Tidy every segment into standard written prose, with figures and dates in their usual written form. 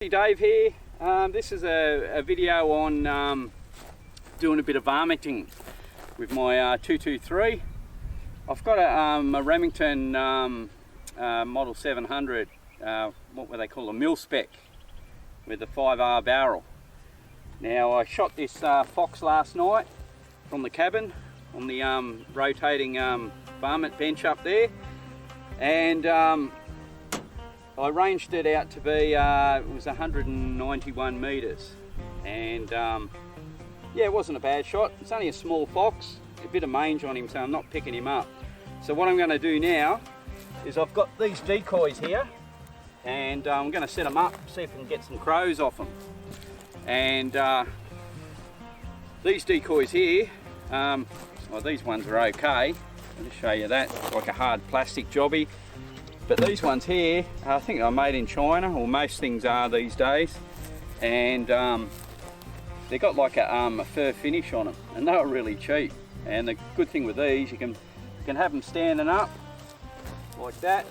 Dave here. This is a video on doing a bit of varminting with my 223. I've got a Remington Model 700, what would they call a milspec, with a 5R barrel. Now I shot this fox last night from the cabin on the rotating varmint bench up there, and I ranged it out to be, it was 191 metres, and yeah, it wasn't a bad shot. It's only a small fox, a bit of mange on him, so I'm not picking him up. So what I'm going to do now is I've got these decoys here, and I'm going to set them up, see if I can get some crows off them. And these decoys here, well, these ones are okay. I'll just show you that, it's like a hard plastic jobby. But these ones here, I think they're made in China, or most things are these days, and they've got like a fur finish on them, and they were really cheap. And the good thing with these, you can have them standing up like that.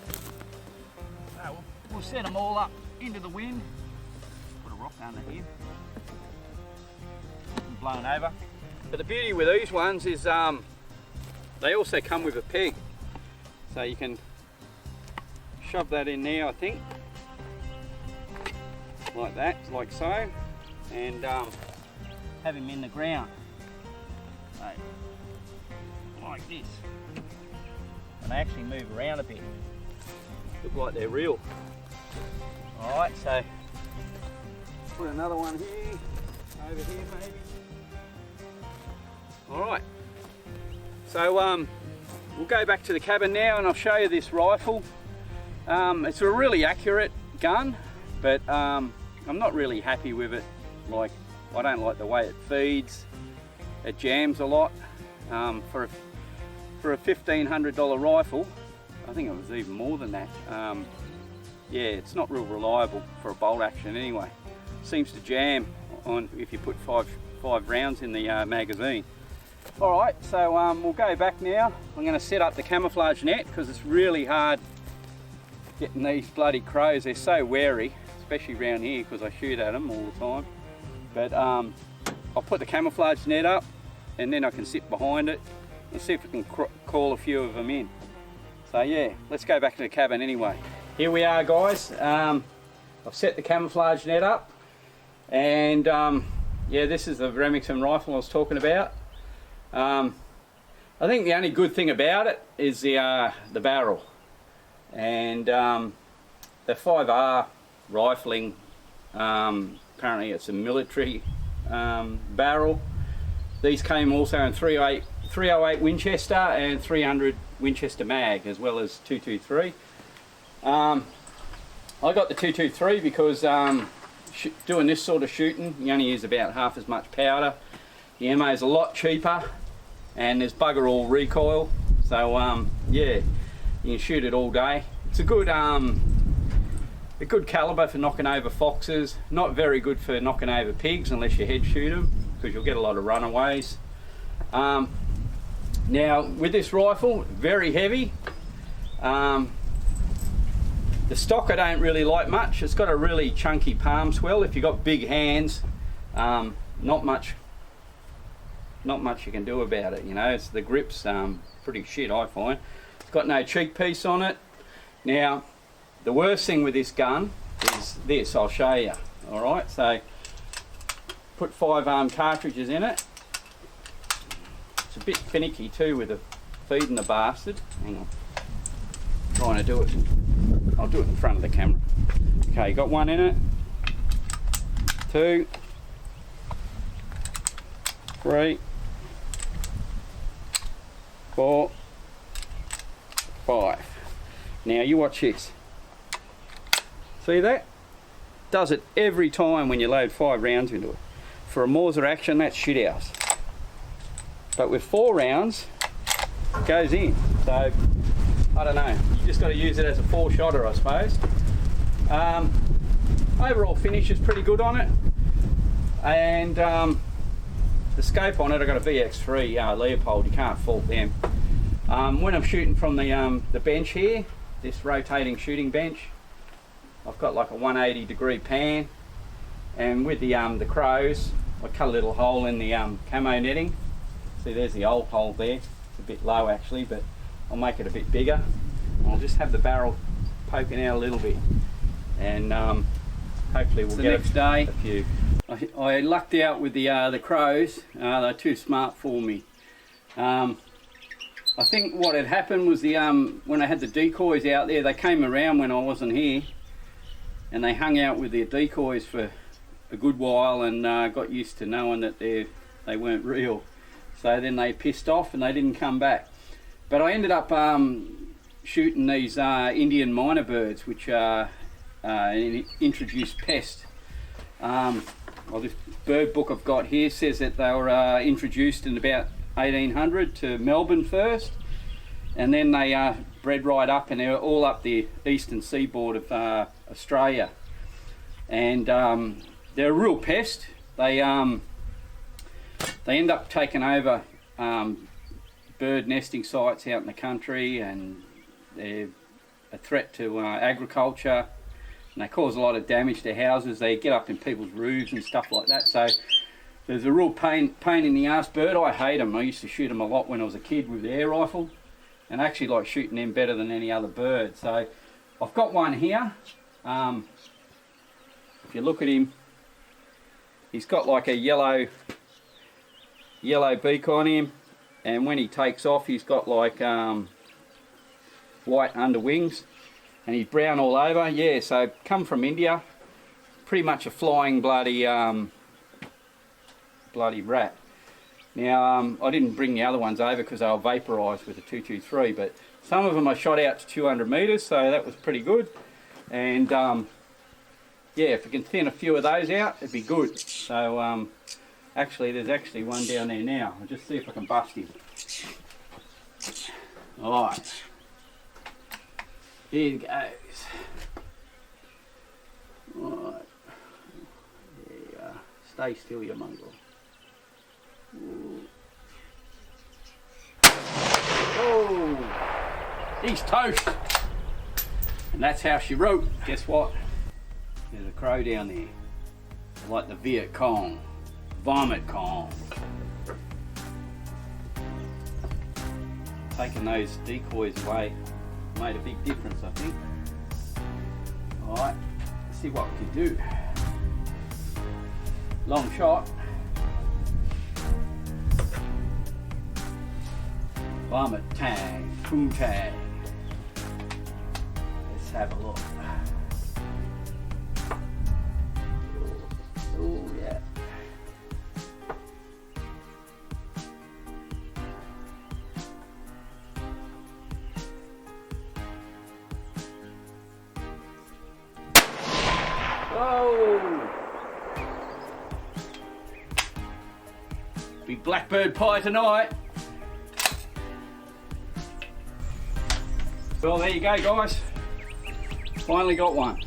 So we'll set them all up into the wind. Put a rock under here, and blown over. But the beauty with these ones is they also come with a peg, so you can shove that in there, I think, like that, like so, and have him in the ground, so, like this. And they actually move around a bit, look like they're real. Alright, so put another one here, over here maybe. Alright, so we'll go back to the cabin now and I'll show you this rifle. It's a really accurate gun, but I'm not really happy with it. Like, I don't like the way it feeds. It jams a lot. For a $1,500 rifle, I think it was even more than that. Yeah, it's not real reliable for a bolt action anyway. Seems to jam on if you put five rounds in the magazine. All right, so we'll go back now. I'm going to set up the camouflage net because it's really hard getting these bloody crows. They're so wary, especially around here because I shoot at them all the time. But I'll put the camouflage net up and then I can sit behind it and see if I can call a few of them in. So yeah, let's go back to the cabin anyway. Here we are, guys. I've set the camouflage net up, and yeah, this is the Remington rifle I was talking about. I think the only good thing about it is the barrel. And the 5R rifling, apparently it's a military barrel. These came also in 308 Winchester and 300 Winchester mag, as well as 223. I got the 223 because doing this sort of shooting, you only use about half as much powder. The ammo is a lot cheaper, and there's bugger all recoil. So yeah, you can shoot it all day. It's a good caliber for knocking over foxes. Not very good for knocking over pigs unless you head shoot them, because you'll get a lot of runaways. Now with this rifle, very heavy. The stock I don't really like much. It's got a really chunky palm swell. If you've got big hands, not much you can do about it. You know, it's the grip's pretty shit, I find. It's got no cheek piece on it. Now, the worst thing with this gun is this. I'll show you. All right, so put 5 cartridges in it. It's a bit finicky too with the feeding the bastard. Hang on, I'm trying to do it. I'll do it in front of the camera. Okay, got one in it. 2, 3, 4, 5. Now you watch this. See that? Does it every time when you load 5 rounds into it. For a Mauser action, that's shit house. But with 4 rounds, it goes in. So I don't know. You just got to use it as a 4-shotter, I suppose. Overall finish is pretty good on it, and the scope on it, I got a VX3 Leopold. You can't fault them. When I'm shooting from the bench here, this rotating shooting bench, I've got like a 180 degree pan, And with the crows, I cut a little hole in the camo netting. See, there's the old hole there. It's a bit low actually, but I'll make it a bit bigger. I'll just have the barrel poking out a little bit, and hopefully we'll get a few. I lucked out with the crows. They're too smart for me. I think what had happened was when I had the decoys out there, they came around when I wasn't here, and they hung out with their decoys for a good while, and got used to knowing that they weren't real. So then they pissed off and they didn't come back. But I ended up shooting these Indian miner birds, which are an introduced pest. Well, this bird book I've got here says that they were introduced in about 1800 to Melbourne first, and then they bred right up, and they're all up the eastern seaboard of Australia. And they're a real pest. They end up taking over bird nesting sites out in the country, and they're a threat to agriculture, and they cause a lot of damage to houses. They get up in people's roofs and stuff like that. So there's a real pain in the ass bird. I hate them. I used to shoot them a lot when I was a kid with the air rifle, and I actually like shooting them better than any other bird. So I've got one here. If you look at him, he's got like a yellow beak on him, and when he takes off he's got like white under wings, and he's brown all over. Yeah, so come from India, pretty much a flying bloody rat. Now I didn't bring the other ones over because they were vaporised with a 223, but some of them I shot out to 200 metres, so that was pretty good. And yeah, if we can thin a few of those out, it'd be good. So actually there's actually one down there now. I'll just see if I can bust him. Alright, here it goes. Alright, there you are. Stay still, you mongrel. Ooh. Oh, he's toast. And that's how she wrote. Guess what? There's a crow down there, like the Viet Cong, Vomit Cong. Taking those decoys away made a big difference, I think. Alright, let's see what we can do. Long shot. Vomit tag, poo tag. Let's have a look. Oh yeah. Oh! Big blackbird pie tonight. Well, there you go, guys. Finally got one.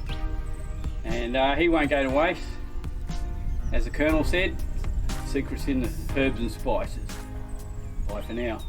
And he won't go to waste. As the Colonel said, secrets in the herbs and spices. Bye for now.